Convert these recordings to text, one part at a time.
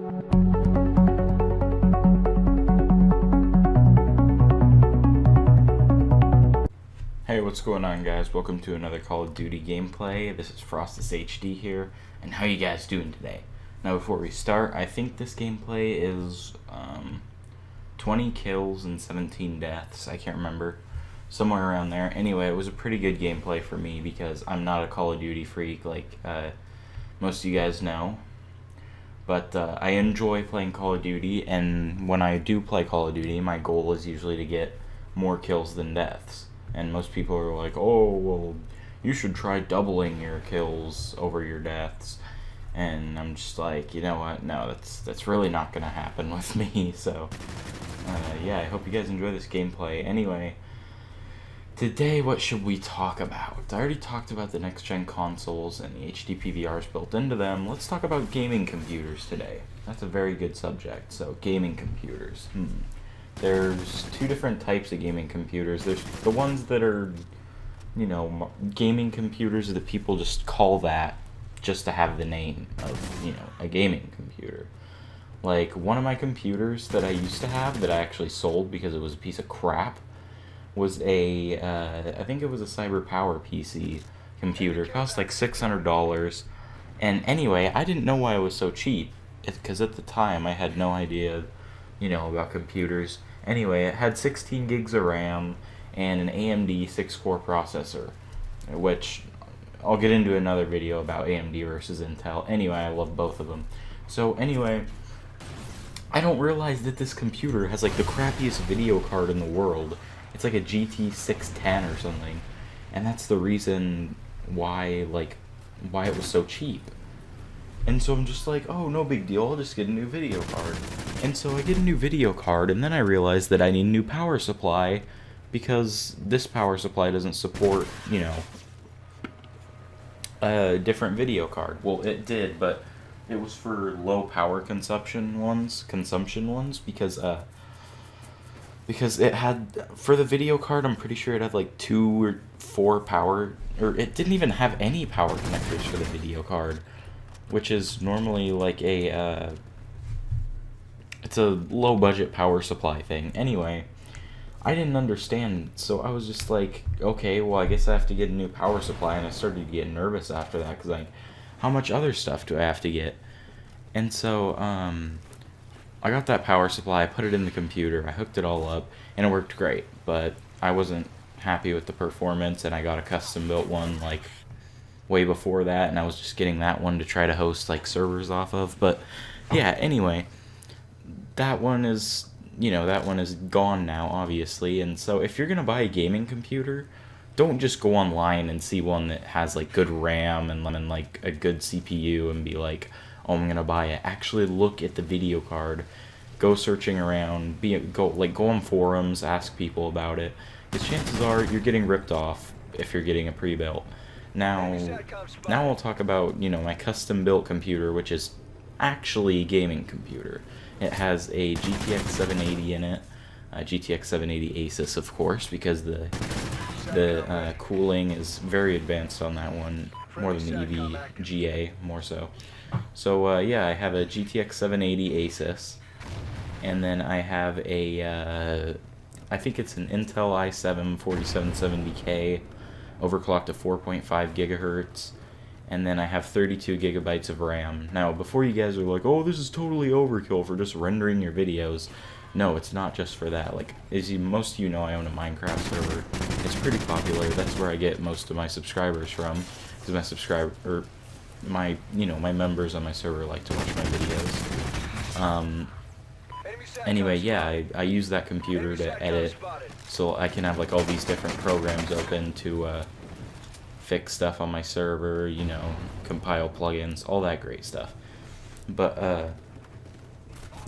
Hey, what's going on, guys? Welcome to another Call of Duty gameplay. This is Frostus HD here, and how you guys doing today? Now, before we start, I think this gameplay is 20 kills and 17 deaths. I can't remember, somewhere around there. Anyway, it was a pretty good gameplay for me because I'm not a Call of Duty freak like most of you guys know. But I enjoy playing Call of Duty, and when I do play Call of Duty, my goal is usually to get more kills than deaths. And most people are like, oh, well, you should try doubling your kills over your deaths. And I'm just like, you know what? No, that's really not going to happen with me. So, yeah, I hope you guys enjoy this gameplay. Anyway, today, what should we talk about? I already talked about the next-gen consoles and the HD PVRs built into them. Let's talk about gaming computers today. That's a very good subject. So, gaming computers. There's two different types of gaming computers. There's the ones that are, you know, gaming computers that people just call that just to have the name of, you know, a gaming computer. Like, one of my computers that I used to have that I actually sold because it was a piece of crap was a, I think it was a CyberPower PC computer. It cost like $600. And anyway, I didn't know why it was so cheap. Because at the time, I had no idea, you know, about computers. Anyway, it had 16 gigs of RAM and an AMD 6-core processor, which I'll get into another video about AMD versus Intel. Anyway, I love both of them. So anyway, I don't realize that this computer has like the crappiest video card in the world. It's like a GT 610 or something, and that's the reason why it was so cheap. And so I'm just like, oh, no big deal, I'll just get a new video card. And so I get a new video card, and then I realize that I need a new power supply, because this power supply doesn't support, you know, a different video card. Well, it did, but it was for low power consumption ones, because it had, for the video card, I'm pretty sure it had like 2 or 4 power, or it didn't even have any power connectors for the video card, which is normally like a, it's a low budget power supply thing. Anyway, I didn't understand, so I was just like, okay, well, I guess I have to get a new power supply, and I started to get nervous after that, because like, how much other stuff do I have to get? And so, I got that power supply, I put it in the computer, I hooked it all up, and it worked great, but I wasn't happy with the performance, and I got a custom built one, like, way before that, and I was just getting that one to try to host like servers off of. But yeah, anyway, that one is, you know, that one is gone now, obviously. And so if you're gonna buy a gaming computer, don't just go online and see one that has like good RAM and like a good CPU and be like, oh, I'm gonna buy it. Actually look at the video card, go searching around, go on forums, ask people about it, because chances are you're getting ripped off if you're getting a pre-built. Now I'll talk about, you know, my custom-built computer, which is actually a gaming computer. It has a GTX 780 in it, GTX 780 Asus, of course, because the cooling is very advanced on that one, more than the EVGA, more so. So, yeah, I have a GTX 780 Asus, and then I have a, I think it's an Intel i7 4770K, overclocked to 4.5 gigahertz, and then I have 32 gigabytes of RAM. Now, before you guys are like, oh, this is totally overkill for just rendering your videos, no, it's not just for that. Like, as most of you know, I own a Minecraft server. It's pretty popular. That's where I get most of my subscribers from, because my members on my server like to watch my videos. Anyway, yeah, I use that computer to edit, so I can have like all these different programs open to fix stuff on my server, you know, compile plugins, all that great stuff. But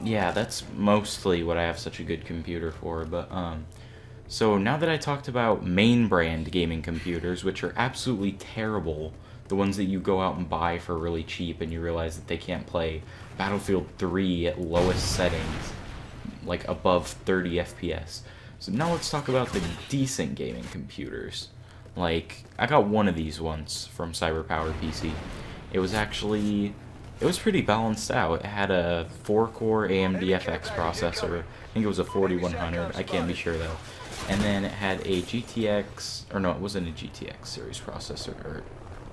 yeah, that's mostly what I have such a good computer for. But so now that I talked about main brand gaming computers, which are absolutely terrible, the ones that you go out and buy for really cheap and you realize that they can't play Battlefield 3 at lowest settings, like above 30 FPS. So now let's talk about the decent gaming computers. Like, I got one of these once from CyberPower PC. It was actually it was pretty balanced out. It had a 4-core AMD FX processor. I think it was a 4100. I can't be sure though. And then it had a GTX, or no, it wasn't a GTX series processor, or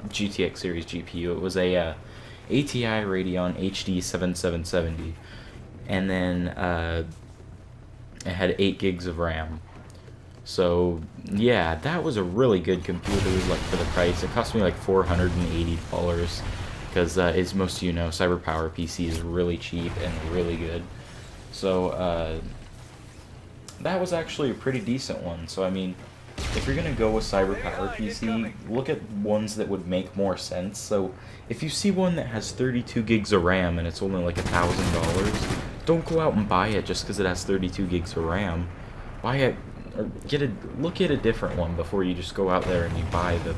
GTX series GPU. It was a ATI Radeon HD 7770. And then it had 8 gigs of RAM. So yeah, that was a really good computer, like for the price. It cost me like $480 because, as most of you know, CyberPower PC is really cheap and really good. So that was actually a pretty decent one. So I mean, if you're gonna go with CyberPower PC, look at ones that would make more sense. So if you see one that has 32 gigs of RAM and it's only like $1,000, don't go out and buy it just because it has 32 gigs of RAM. Buy it, or look at a different one before you just go out there and you buy the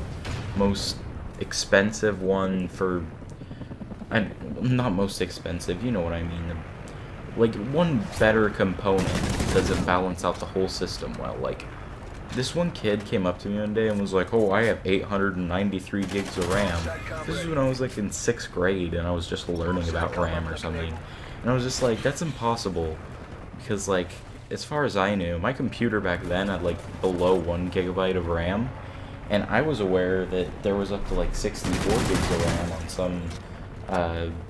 most expensive one for, not most expensive, you know what I mean. Like, one better component doesn't balance out the whole system well. Like, this one kid came up to me one day and was like, oh, I have 893 gigs of RAM. This is when I was like in 6th grade and I was just learning about RAM or something. And I was just like, that's impossible. Because, like, as far as I knew, my computer back then had like below 1 gigabyte of RAM. And I was aware that there was up to like 64 gigs of RAM on some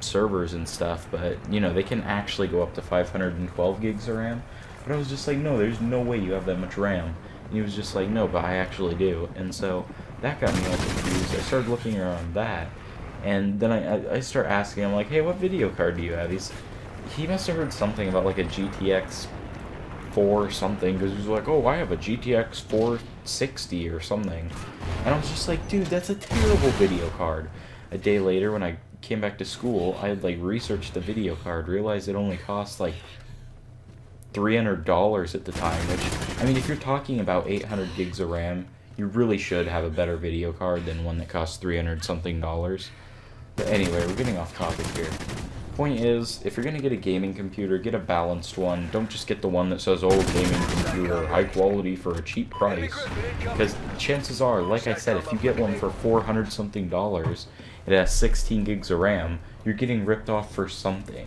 servers and stuff. But, you know, they can actually go up to 512 gigs of RAM. But I was just like, no, there's no way you have that much RAM. And he was just like, no, but I actually do. And so that got me all confused. I started looking around that. And then I start asking him, like, hey, what video card do you have? He must have heard something about, like, a GTX 4 something, because he was like, oh, I have a GTX 460 or something. And I was just like, dude, that's a terrible video card. A day later, when I came back to school, I had, like, researched the video card, realized it only cost, like, $300 at the time, which, I mean, if you're talking about 800 gigs of RAM, you really should have a better video card than one that costs 300 something dollars. But anyway, we're getting off topic here. Point is, if you're gonna get a gaming computer, get a balanced one. Don't just get the one that says, oh, gaming computer, high quality for a cheap price. Because chances are, like I said, if you get one for 400 something dollars, it has 16 gigs of RAM, you're getting ripped off for something.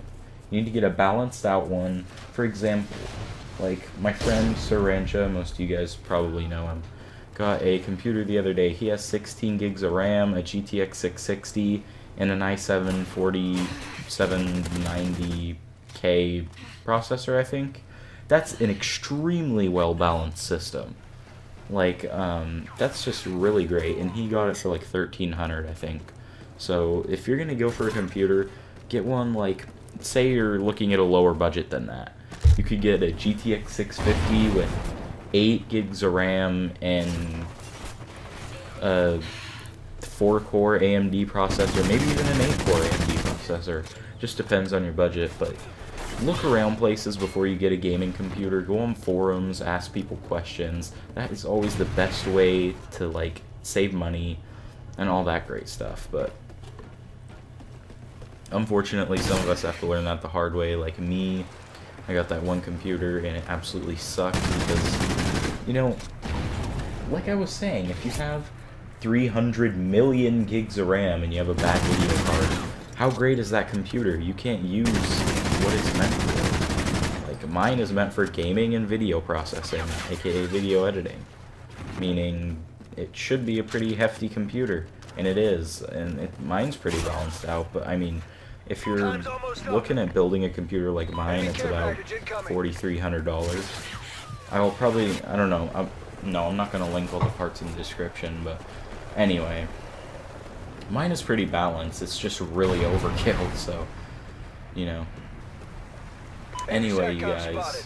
You need to get a balanced out one. For example, like my friend Sir Rancha, most of you guys probably know him, got a computer the other day. He has 16 gigs of RAM, a GTX 660, and an i7 4790K processor, I think. That's an extremely well balanced system. Like, that's just really great, and he got it for like $1,300, I think. So if you're gonna go for a computer, get one like, say you're looking at a lower budget than that. You could get a GTX 650 with 8 gigs of RAM and a 4-core AMD processor, maybe even an 8-core AMD processor. Just depends on your budget, but look around places before you get a gaming computer. Go on forums, ask people questions. That is always the best way to, like, save money and all that great stuff, but unfortunately, some of us have to learn that the hard way. Like me, I got that one computer and it absolutely sucked because, you know, like I was saying, if you have 300 million gigs of RAM and you have a bad video card, how great is that computer? You can't use what it's meant for. Like, mine is meant for gaming and video processing, aka video editing. Meaning, it should be a pretty hefty computer, and it is, and mine's pretty balanced out, but I mean, if you're looking at building a computer like mine, it's about $4,300. I'll probably, I don't know, no, I'm not going to link all the parts in the description, but anyway, mine is pretty balanced. It's just really overkill, so, you know. Anyway, you guys,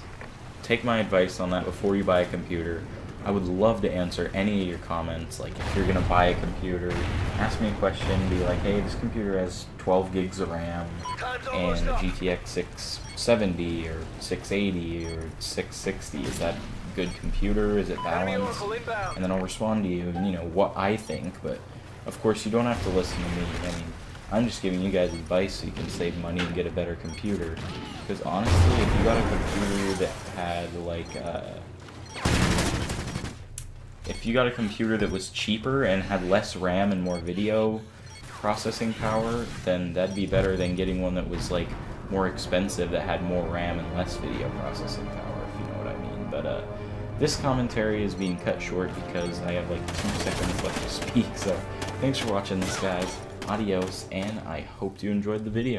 take my advice on that before you buy a computer. I would love to answer any of your comments. Like, if you're going to buy a computer, ask me a question, be like, hey, this computer has 12 gigs of RAM and a GTX 670 or 680 or 660. Is that a good computer? Is it balanced? And then I'll respond to you, you know, what I think. But, of course, you don't have to listen to me. I mean, I'm just giving you guys advice so you can save money and get a better computer. Because, honestly, if you got a computer that had, like, if you got a computer that was cheaper and had less RAM and more video, processing power, then that'd be better than getting one that was like more expensive, that had more RAM and less video processing power, if you know what I mean. But this commentary is being cut short because I have like 2 seconds left to speak, so thanks for watching this, guys. Adios, and I hope you enjoyed the video.